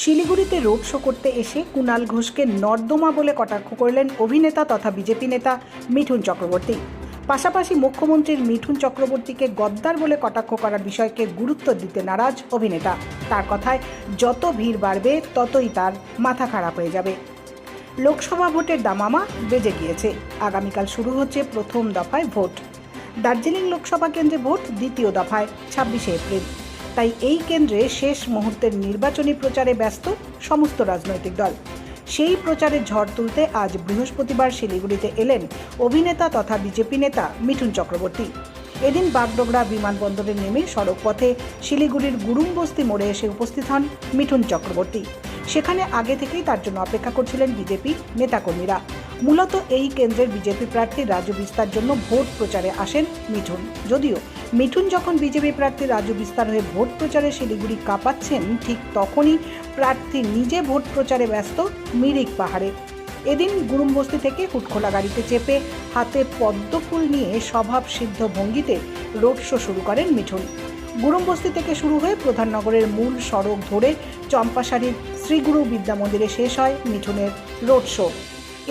শিলিগুড়িতে road show করতে এসে কুণাল ঘোষকে নর্দমা বলে কটাক্ষ করলেন অভিনেতা তথা বিজেপি নেতা মিঠুন চক্রবর্তী। পাশাপাশি মুখ্যমন্ত্রীর মিঠুন চক্রবর্তীকে গদ্দার বলে কটাক্ষ করার বিষয়কে গুরুত্ব দিতে নারাজ অভিনেতা। তার কথায় যত ভিড় বাড়বে ততই তার মাথা খারাপ হয়ে যাবে। লোকসভা ভোটের দামামা বেজে গিয়েছে। আগামীকাল শুরু হচ্ছে প্রথম দফায় ভোট। দার্জিলিং লোকসভা কেন্দ্রে ভোট দ্বিতীয় দফায় 26শে এপ্রিল। তাই এই কেন্দ্রে শেষ মুহূর্তের নির্বাচনী প্রচারে ব্যস্ত সমস্ত রাজনৈতিক দল। সেই প্রচারে ঝড় তুলতে আজ বৃহস্পতিবার শিলিগুড়িতে এলেন অভিনেতা তথা বিজেপি নেতা মিঠুন চক্রবর্তী। এদিন বাগডোগরা বিমানবন্দরে নেমে সড়কপথে শিলিগুড়ির গুরুমবস্তি মোড়ে এসে উপস্থিত হন মিঠুন চক্রবর্তী। সেখানে আগে থেকেই তার জন্য অপেক্ষা করছিলেন বিজেপি নেতাকর্মীরা। মূলত এই কেন্দ্রের বিজেপি প্রার্থী রাজু বিস্তার জন্য ভোট প্রচারে আসেন মিঠুন। যদিও মিঠুন যখন বিজেপি প্রার্থী রাজু বিস্তার হয়ে ভোট প্রচারে শিলিগুড়ি কাঁপাচ্ছেন, ঠিক তখনই প্রার্থী নিজে ভোট প্রচারে ব্যস্ত মিরিক পাহাড়ে। এদিন গুরুমবস্তি থেকে হুটখোলা গাড়িতে চেপে হাতে পদ্মফুল নিয়ে স্বভাব সিদ্ধ ভঙ্গিতে রোড শো শুরু করেন মিঠুন। গুরুমবস্তি থেকে শুরু হয়ে প্রধাননগরের মূল সড়ক ধরে চম্পাশাড়ির শ্রীগুরু বিদ্যা মন্দিরে শেষ হয় মিঠুনের রোড শো।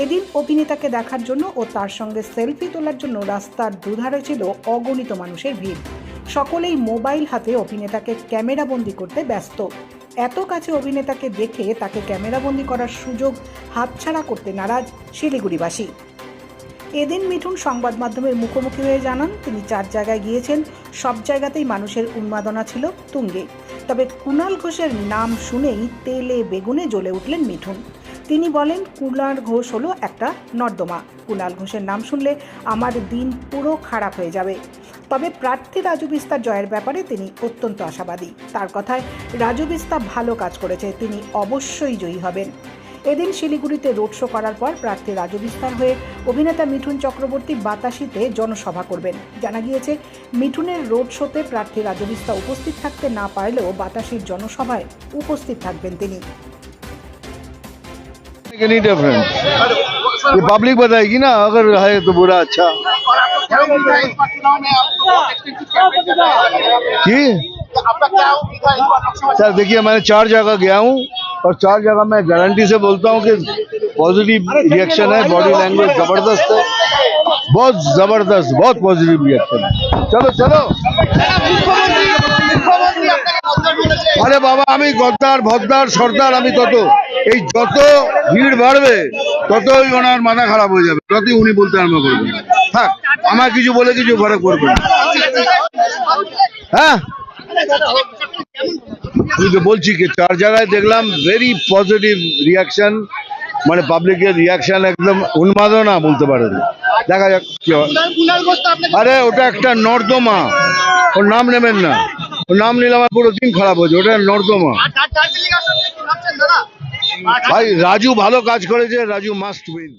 এদিন অভিনেতাকে দেখার জন্য ও তার সঙ্গে সেলফি তোলার জন্য রাস্তার দুধারে ছিল অগণিত মানুষের ভিড়। সকলেই মোবাইল হাতে অভিনেতাকে ক্যামেরাবন্দি করতে ব্যস্ত। এত কাছে অভিনেতাকে দেখে তাকে ক্যামেরাবন্দি করার সুযোগ হাতছাড়া করতে নারাজ শিলিগুড়িবাসী। এদিন মিঠুন সংবাদ মাধ্যমের মুখোমুখি হয়ে জানান, তিনি 4 জায়গায় গিয়েছেন, সব জায়গাতেই মানুষের উন্মাদনা ছিল তুঙ্গে। তবে কুণাল ঘোষের নাম শুনেই তেলে বেগুনে জ্বলে উঠলেন মিঠুন। তিনি বলেন, কুণাল ঘোষ হলো একটা নর্দমা। কুণাল ঘোষের নাম শুনলে আমার দিন পুরো খারাপ হয়ে যাবে। তবে প্রার্থী রাজু বিস্তার জয়ের ব্যাপারে তিনি অত্যন্ত আশাবাদী। তার কথায় রাজু বিস্তার ভালো কাজ করেছে, তিনি অবশ্যই জয়ী হবেন। এদিন শিলিগুড়িতে রোড শো করার পর প্রার্থী রাজু বিস্তার হয়ে অভিনেতা মিঠুন চক্রবর্তী বাতাসিতে জনসভা করবেন। জানা গিয়েছে, মিঠুনের রোড শোতে প্রার্থী রাজু বিস্তার উপস্থিত থাকতে না পারলেও বাতাসির জনসভায় উপস্থিত থাকবেন তিনি। एनी डिफरेंस ये पब्लिक बताएगी ना, अगर है तो बुरा अच्छा जी। सर देखिए, मैंने 4 जगह गया हूँ और 4 जगह मैं गारंटी से बोलता हूँ कि पॉजिटिव रिएक्शन है। बॉडी लैंग्वेज जबरदस्त है, बहुत जबरदस्त, बहुत पॉजिटिव रिएक्शन है। चलो चलो, আরে বাবা, আমি গদ্দার ভদ্দার সর্দার, আমি তত এই যত ভিড় বাড়বে ততই ওনার মাথা খারাপ হয়ে যাবে, ততই উনি বলতে আরম্ভ করবেন। থাক, আমার কিছু বলে কিছু ফরক পড়বে না। হ্যাঁ, আমি তো বলছি কি 4 জায়গায় দেখলাম ভেরি পজিটিভ রিয়াকশন, মানে পাবলিকের রিয়াকশন একদম উন্মাদনা বলতে পারেন। দেখা যাক কি হয়। আরে ওটা একটা নর্দমা, ওর নাম নেবেন না, ওর নাম নিলে আমার পুরো দিন খারাপ হয়েছে। ওটা নর্দমা। ভাই রাজু ভালো কাজ করেছে, রাজু মাস্ট উইন।